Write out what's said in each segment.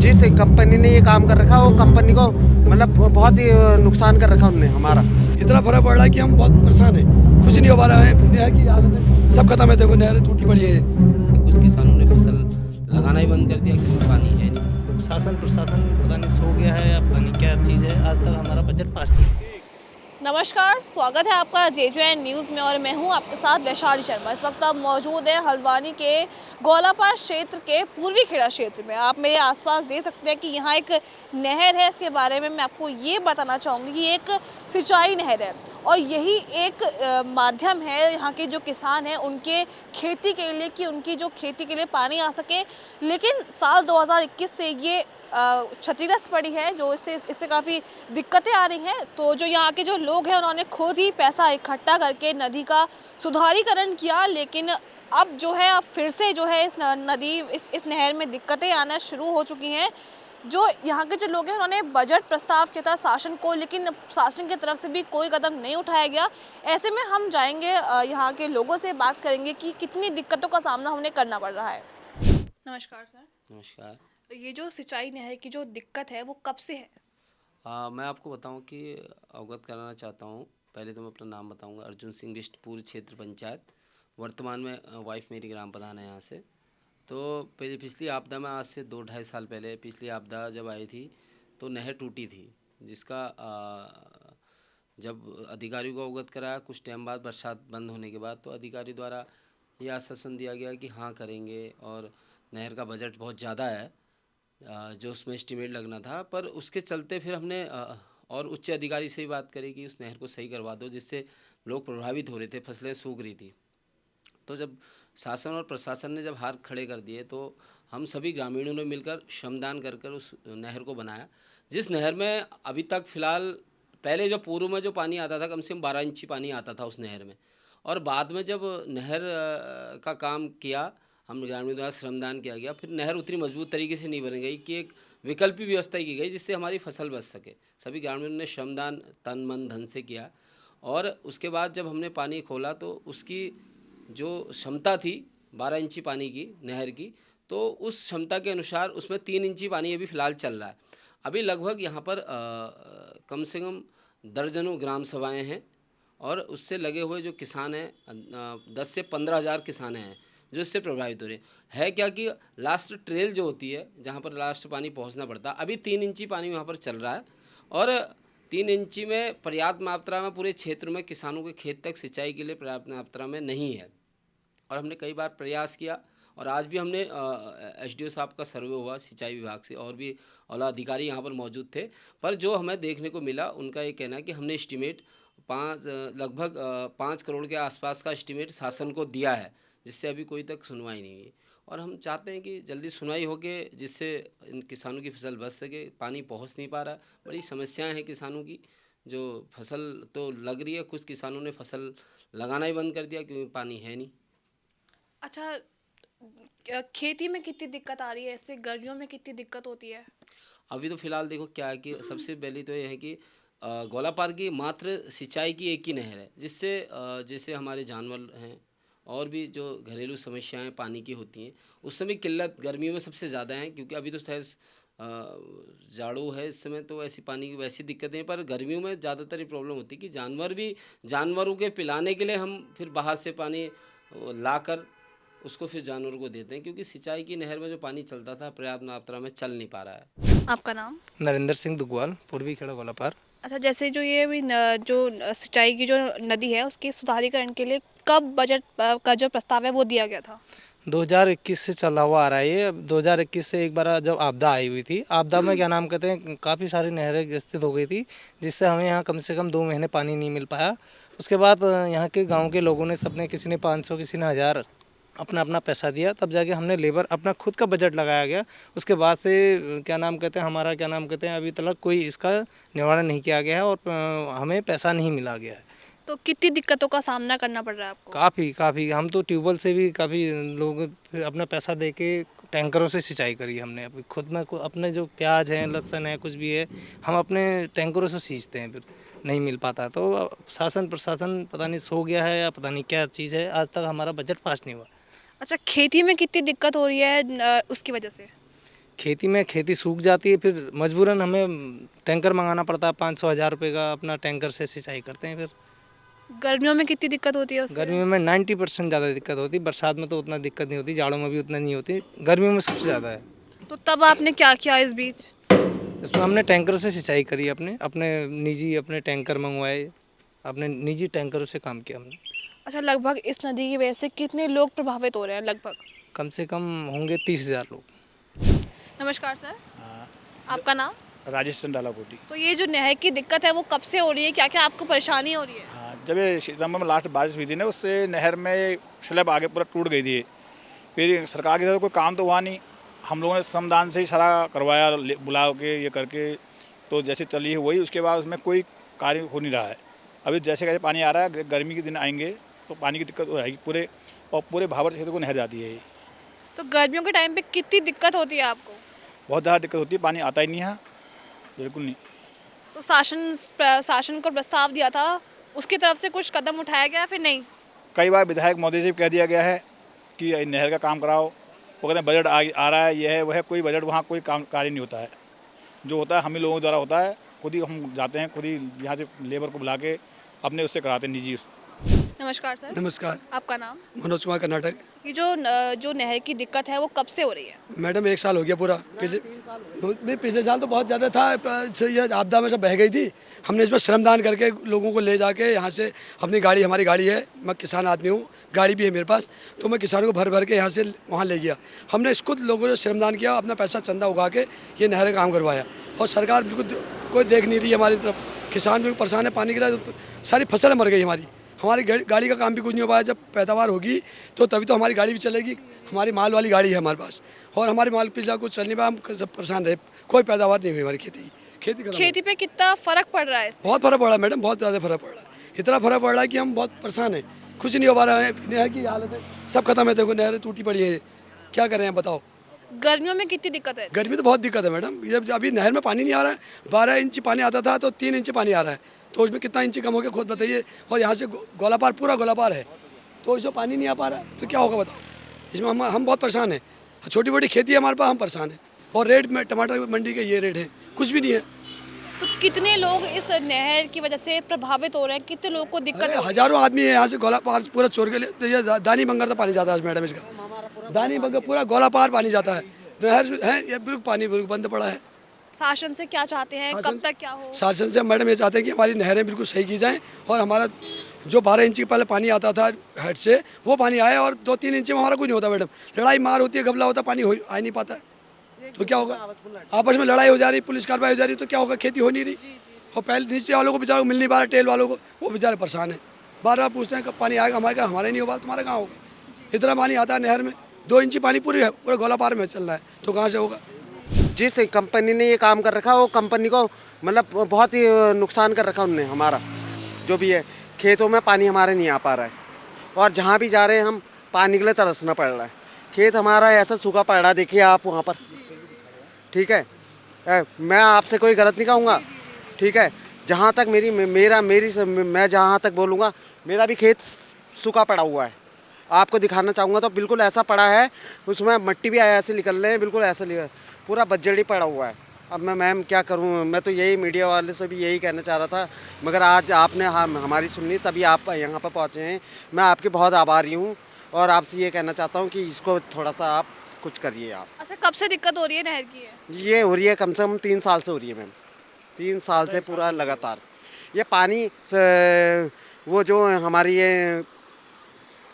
जिस कंपनी ने ये काम कर रखा वो कंपनी को मतलब बहुत ही नुकसान कर रखा उनने हमारा। इतना फर्क पड़ रहा है कि हम बहुत परेशान हैं, कुछ नहीं हो पा रहा है। नहर की हालत है, सब खत्म है। देखो नहर टूटी पड़ी है। कुछ किसानों ने फसल लगाना ही बंद कर दिया क्योंकि पानी है नहीं। शासन प्रशासन पता नहीं सो गया है या पता नहीं क्या चीज़ है, आज तक हमारा बजट पास नहीं हुआ। नमस्कार, स्वागत है आपका JJN न्यूज़ में और मैं हूं आपके साथ वैशाली शर्मा। इस वक्त आप मौजूद है हल्द्वानी के गौलापार क्षेत्र के पूर्वी खेड़ा क्षेत्र में। आप मेरे आसपास देख सकते हैं कि यहाँ एक नहर है। इसके बारे में मैं आपको ये बताना चाहूँगी कि एक सिंचाई नहर है और यही एक माध्यम है यहाँ के जो किसान हैं उनके खेती के लिए, कि उनकी जो खेती के लिए पानी आ सके। लेकिन साल 2021 से ये क्षतिग्रस्त पड़ी है, जो इससे काफ़ी दिक्कतें आ रही हैं। तो जो यहाँ के जो लोग हैं उन्होंने खुद ही पैसा इकट्ठा करके नदी का सुधारीकरण किया, लेकिन अब जो है अब फिर से जो है इस नहर में दिक्कतें आना शुरू हो चुकी हैं। जो यहाँ के जो लोग हैं उन्होंने बजट प्रस्ताव किया था शासन को, लेकिन शासन की तरफ से भी कोई कदम नहीं उठाया गया। ऐसे में हम जाएंगे यहाँ के लोगों से बात करेंगे कि कितनी दिक्कतों का सामना उन्हें करना पड़ रहा है। नमस्कार सर। नमस्कार। ये जो सिंचाई नहर की जो दिक्कत है वो कब से है? मैं आपको बताऊं कि अवगत कराना चाहता हूं। पहले तो मैं अपना नाम बताऊंगा, अर्जुन सिंह बिष्ट, पूर्व क्षेत्र पंचायत। वर्तमान में वाइफ मेरी ग्राम प्रधान है यहाँ से। तो पिछली आपदा में आज से 2-2.5 साल पहले पिछली आपदा जब आई थी तो नहर टूटी थी, जिसका जब अधिकारियों को अवगत कराया कुछ टाइम बाद, बरसात बंद होने के बाद, तो अधिकारी द्वारा ये आश्वासन दिया गया कि हाँ करेंगे और नहर का बजट बहुत ज़्यादा है जो उसमें एस्टीमेट लगना था। पर उसके चलते फिर हमने और उच्च अधिकारी से भी बात करी कि उस नहर को सही करवा दो, जिससे लोग प्रभावित हो रहे थे, फसलें सूख रही थी। तो जब शासन और प्रशासन ने जब हाथ खड़े कर दिए तो हम सभी ग्रामीणों ने मिलकर श्रमदान कर उस नहर को बनाया, जिस नहर में अभी तक फ़िलहाल पहले जो पूर्व में जो पानी आता था कम से कम 12 इंची पानी आता था उस नहर में। और बाद में जब नहर का काम किया, हम ग्रामीणों द्वारा श्रमदान किया गया, फिर नहर उतनी मजबूत तरीके से नहीं बन गई कि एक विकल्पीय व्यवस्था की गई जिससे हमारी फसल बच सके। सभी ग्रामीणों ने श्रमदान तन मन धन से किया और उसके बाद जब हमने पानी खोला तो उसकी जो क्षमता थी 12 इंची पानी की नहर की, तो उस क्षमता के अनुसार उसमें 3 इंची पानी अभी फ़िलहाल चल रहा है। अभी लगभग यहाँ पर कम से कम दर्जनों ग्राम सभाएँ हैं और उससे लगे हुए जो किसान हैं 10 से 15 हज़ार किसान हैं जो इससे प्रभावित हो रहे हैं। क्या कि लास्ट ट्रेल जो होती है जहाँ पर लास्ट पानी पहुँचना पड़ता है, अभी 3 इंची पानी वहाँ पर चल रहा है और 3 इंची में पर्याप्त मात्रा में पूरे क्षेत्र में किसानों के खेत तक सिंचाई के लिए पर्याप्त मात्रा में नहीं है। और हमने कई बार प्रयास किया और आज भी हमने SDO साहब का सर्वे हुआ सिंचाई विभाग से और भी आला अधिकारी यहाँ पर मौजूद थे, पर जो हमें देखने को मिला उनका ये कहना है कि हमने एस्टीमेट लगभग 5 करोड़ के आसपास का एस्टीमेट शासन को दिया है, जिससे अभी कोई तक सुनवाई नहीं हुई। और हम चाहते हैं कि जल्दी सुनवाई हो के जिससे इन किसानों की फसल बच सके। पानी पहुँच नहीं पा रहा, बड़ी समस्याएँ हैं किसानों की। जो फसल तो लग रही है, कुछ किसानों ने फसल लगाना ही बंद कर दिया क्योंकि पानी है नहीं। अच्छा, खेती में कितनी दिक्कत आ रही है? इससे गर्मियों में कितनी दिक्कत होती है? अभी तो फ़िलहाल देखो क्या है कि सबसे पहले तो ये है कि गौलापार की मात्र सिंचाई की एक ही नहर है, जिससे जैसे हमारे जानवर हैं और भी जो घरेलू समस्याएं पानी की होती हैं, उस समय किल्लत गर्मियों में सबसे ज़्यादा है क्योंकि अभी तो खैर जाड़ू है इस समय, तो ऐसी पानी की वैसी दिक्कतें हैं। पर गर्मियों में ज़्यादातर ये प्रॉब्लम होती है कि जानवरों के पिलाने के लिए हम फिर बाहर से पानी लाकर उसको फिर जानवरों को देते हैं, क्योंकि सिंचाई की नहर में जो पानी चलता था पर्याप्त मात्रा में चल नहीं पा रहा है। आपका नाम? नरेंद्र सिंह दुग्वाल, पूर्वी खेड़ा गौलापार। अच्छा, जैसे जो ये भी जो सिंचाई की जो नदी है उसके सुधारीकरण के लिए कब बजट का जो प्रस्ताव है वो दिया गया था? 2021 से चला हुआ आ रहा है ये। अब 2021 से एक बार जब आपदा आई हुई थी, आपदा में क्या नाम कहते हैं काफ़ी सारी नहरें ग्रसित हो गई थी, जिससे हमें यहाँ कम से कम 2 महीने पानी नहीं मिल पाया। उसके बाद यहाँ के गांव के लोगों ने सबने, किसी ने 500 किसी ने 1000 अपना अपना पैसा दिया, तब जाके हमने लेबर अपना खुद का बजट लगाया गया। उसके बाद से क्या नाम कहते हैं हमारा क्या नाम कहते हैं अभी तक कोई इसका निवारण नहीं किया गया है और हमें पैसा नहीं मिला गया है। तो कितनी दिक्कतों का सामना करना पड़ रहा है आपको? काफ़ी हम तो ट्यूबवेल से भी काफ़ी लोग फिर अपना पैसा दे के टैंकरों से सिंचाई करी हमने। अभी खुद में अपने जो प्याज है, लहसुन है, कुछ भी है, हम अपने टैंकरों से सींचते हैं, फिर नहीं मिल पाता। तो शासन प्रशासन पता नहीं सो गया है या पता नहीं क्या चीज़ है, आज तक हमारा बजट पास नहीं हुआ। अच्छा, खेती में कितनी दिक्कत हो रही है उसकी वजह से? खेती में खेती सूख जाती है, फिर मजबूरन हमें टैंकर मंगाना पड़ता है, 500-1000 रुपये का अपना टैंकर से सिंचाई करते हैं। फिर गर्मियों में कितनी दिक्कत होती है उससे? गर्मियों में 90% ज़्यादा दिक्कत होती है, बरसात में तो उतना दिक्कत नहीं होती, जाड़ों में भी उतना नहीं होती, गर्मियों में सबसे ज़्यादा है। तो तब आपने क्या किया इस बीच? इसमें हमने टैंकरों से सिंचाई करी, अपने निजी अपने टैंकर मंगवाए, अपने निजी टैंकरों से काम किया हमने। अच्छा, लगभग इस नदी की वजह से कितने लोग प्रभावित हो रहे हैं लगभग? कम से कम होंगे 30,000 लोग। नमस्कार सर, आपका नाम? राजेश चंडाला कोटी। तो ये जो नहर की दिक्कत है वो कब से हो रही है, क्या क्या आपको परेशानी हो रही है? हाँ, जब ये सितंबर में लास्ट बारिश हुई थी ना, उससे नहर में स्लैब आगे पूरा टूट गई थी। फिर सरकार की तरफ कोई काम तो हुआ नहीं, हम लोगों ने श्रमदान से ही सारा करवाया, बुला के ये करके तो जैसे चली है वही, उसके बाद उसमें कोई कार्य हो नहीं रहा है। अभी जैसे कैसे पानी आ रहा है, गर्मी के दिन आएंगे तो पानी की दिक्कत हो जाएगी पूरे, और पूरे भावर क्षेत्र को नहर जाती है। तो गर्मियों के टाइम पे कितनी दिक्कत होती है आपको? बहुत ज़्यादा दिक्कत होती है, पानी आता ही नहीं है, बिल्कुल नहीं। तो शासन को प्रस्ताव दिया था, उसकी तरफ से कुछ कदम उठाया गया फिर नहीं? कई बार विधायक महोदय से कह दिया गया है कि नहर का काम कराओ, वो कहते हैं बजट आ रहा है, यह है वह है, कोई बजट वहाँ कोई काम कार्य नहीं होता है। जो होता है हम ही लोगों द्वारा होता है, खुद ही हम जाते हैं, खुद ही यहाँ से लेबर को बुला के अपने उससे कराते हैं निजी। नमस्कार सर, नमस्कार, आपका नाम? मनोज कुमार, कर्नाटक। ये जो नहर की दिक्कत है वो कब से हो रही है? मैडम 1 साल हो गया पूरा। पिछले साल तो बहुत ज़्यादा था, ये आपदा में सब बह गई थी। हमने इसमें श्रमदान करके लोगों को ले जाके यहाँ से अपनी गाड़ी, हमारी गाड़ी है, मैं किसान आदमी हूँ, गाड़ी भी है मेरे पास, तो मैं किसानों को भर भर के यहाँ से वहाँ ले गया। हमने इसको लोगों ने श्रमदान किया, अपना पैसा चंदा उगा के ये नहर का काम करवाया, और सरकार बिल्कुल कोई देख नहीं रही हमारी तरफ। किसान बिल्कुल परेशान है, पानी गिरा, सारी फसल मर गई हमारी गाड़ी का काम भी कुछ नहीं हो पाया। जब पैदावार होगी तो तभी तो हमारी गाड़ी भी चलेगी, हमारी माल वाली गाड़ी है हमारे पास, और हमारे माल पिछला कुछ चल नहीं पाया, हम सब परेशान रहे, कोई पैदावार नहीं हुई हमारी खेती पे कितना फर्क पड़ रहा है? बहुत फर्क पड़ रहा है मैडम, बहुत ज़्यादा फर्क पड़ रहा है, इतना फर्क पड़ रहा है कि हम बहुत परेशान हैं, कुछ नहीं हो पा रहा है। नहर की हालत है, सब खत्म है, देखो नहर टूटी पड़ी है, क्या करें बताओ। गर्मियों में कितनी दिक्कत है? गर्मी तो बहुत दिक्कत है मैडम, जब अभी नहर में पानी नहीं आ रहा है, 12 इंच पानी आता था तो 3 इंच पानी आ रहा है, तो उसमें कितना इंच कम हो गया खुद बताइए। और यहाँ से गोलापार, पूरा गोलापार है, तो इसमें पानी नहीं आ पा रहा है, तो क्या होगा बताओ। इसमें हम बहुत परेशान हैं, छोटी मोटी खेती है हमारे पास, हम परेशान हैं। और रेट में टमाटर मंडी के ये रेट है, कुछ भी नहीं है। तो कितने लोग इस नहर की वजह से प्रभावित हो रहे हैं, कितने लोगों को दिक्कत है? हजारों आदमी है यहाँ से गोलापार पूरा चोर के लिए, तो ये दानी बंगर तक पानी जाता है मैडम, इसका दानी बंगर पूरा गोलापार पानी जाता है, नहर है ये बिल्कुल पानी बिल्कुल बंद पड़ा है। शासन से क्या चाहते हैं, कब तक क्या हो? शासन से मैडम ये चाहते हैं कि हमारी नहरें बिल्कुल सही की जाएं, और हमारा जो 12 इंच पहले पानी आता था हेड से, वो पानी आए, और 2-3 इंच में हमारा कुछ नहीं होता मैडम। लड़ाई मार होती है, घबला होता, पानी आ नहीं पाता है, तो क्या होगा। आपस में लड़ाई हो जा रही, पुलिस कार्रवाई हो जा रही, तो क्या होगा, खेती हो नहीं रही। और पहले नीचे वालों को बेचारों को मिल नहीं पा रहा, टेल वालों को, वो बेचारे परेशान है, बार बार पूछते हैं कब पानी आएगा, हमारे नहीं हो पा रहा, तुम्हारा कहाँ होगा। इतना पानी आता है नहर में, 2 इंच पानी पूरे गोलापार में चल रहा है, तो कहाँ से होगा। जिस कंपनी ने ये काम कर रखा वो कंपनी को मतलब बहुत ही नुकसान कर रखा उनने हमारा, जो भी है। खेतों में पानी हमारे नहीं आ पा रहा है, और जहाँ भी जा रहे हैं हम पानी के लिए तरसना पड़ रहा है। खेत हमारा ऐसा सूखा पड़ रहा है, देखिए आप वहाँ पर, ठीक है। मैं आपसे कोई गलत नहीं कहूँगा, ठीक है। जहाँ तक मैं जहाँ तक बोलूँगा, मेरा भी खेत सूखा पड़ा हुआ है, आपको दिखाना चाहूँगा तो बिल्कुल ऐसा पड़ा है, उसमें मिट्टी भी ऐसे निकल रहे हैं, बिल्कुल ऐसा पूरा बज्जड़ी पड़ा हुआ है। अब मैं मैम क्या करूँ, मैं तो यही मीडिया वाले से भी यही कहना चाह रहा था, मगर आज आपने हमारी सुननी, तभी आप यहाँ पर पहुँचे हैं। मैं आपके बहुत आभारी हूँ, और आपसे ये कहना चाहता हूँ कि इसको थोड़ा सा आप कुछ करिए आप। अच्छा, कब से दिक्कत हो रही है नहर की? ये हो रही है कम से कम 3 साल से हो रही है मैम, 3 साल से पूरा लगातार ये पानी वो जो हमारी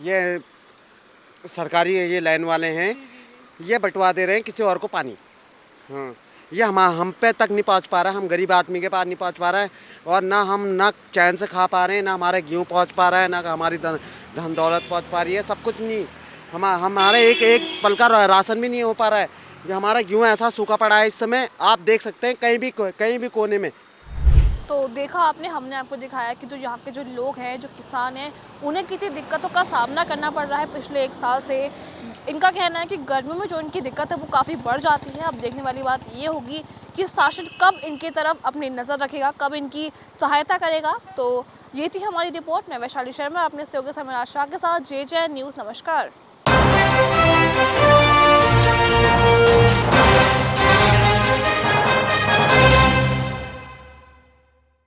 ये सरकारी ये लाइन वाले हैं, ये बंटवा दे रहे हैं किसी और को पानी। हाँ, ये हम पे तक नहीं पहुंच पा रहा है, हम गरीब आदमी के पास नहीं पहुंच पा रहा है, और ना चैन से खा पा रहे हैं, ना हमारे गेहूँ पहुंच पा रहा है, ना हमारी धन दौलत पहुंच पा रही है, सब कुछ नहीं। हमारे एक पल का राशन भी नहीं हो पा रहा है। ये हमारा गेहूँ ऐसा सूखा पड़ा है इस समय, आप देख सकते हैं कहीं भी कोने में। तो देखा आपने, हमने आपको दिखाया कि जो यहाँ के जो लोग हैं, जो किसान हैं, उन्हें कितनी दिक्कतों का सामना करना पड़ रहा है पिछले 1 साल से। इनका कहना है कि गर्मियों में जो इनकी दिक्कत है वो काफ़ी बढ़ जाती है। अब देखने वाली बात ये होगी कि शासन कब इनकी तरफ अपनी नज़र रखेगा, कब इनकी सहायता करेगा। तो ये थी हमारी रिपोर्ट। मैं वैशाली शर्मा, अपने सहयोगी समय शाह के साथ JJ न्यूज़। नमस्कार।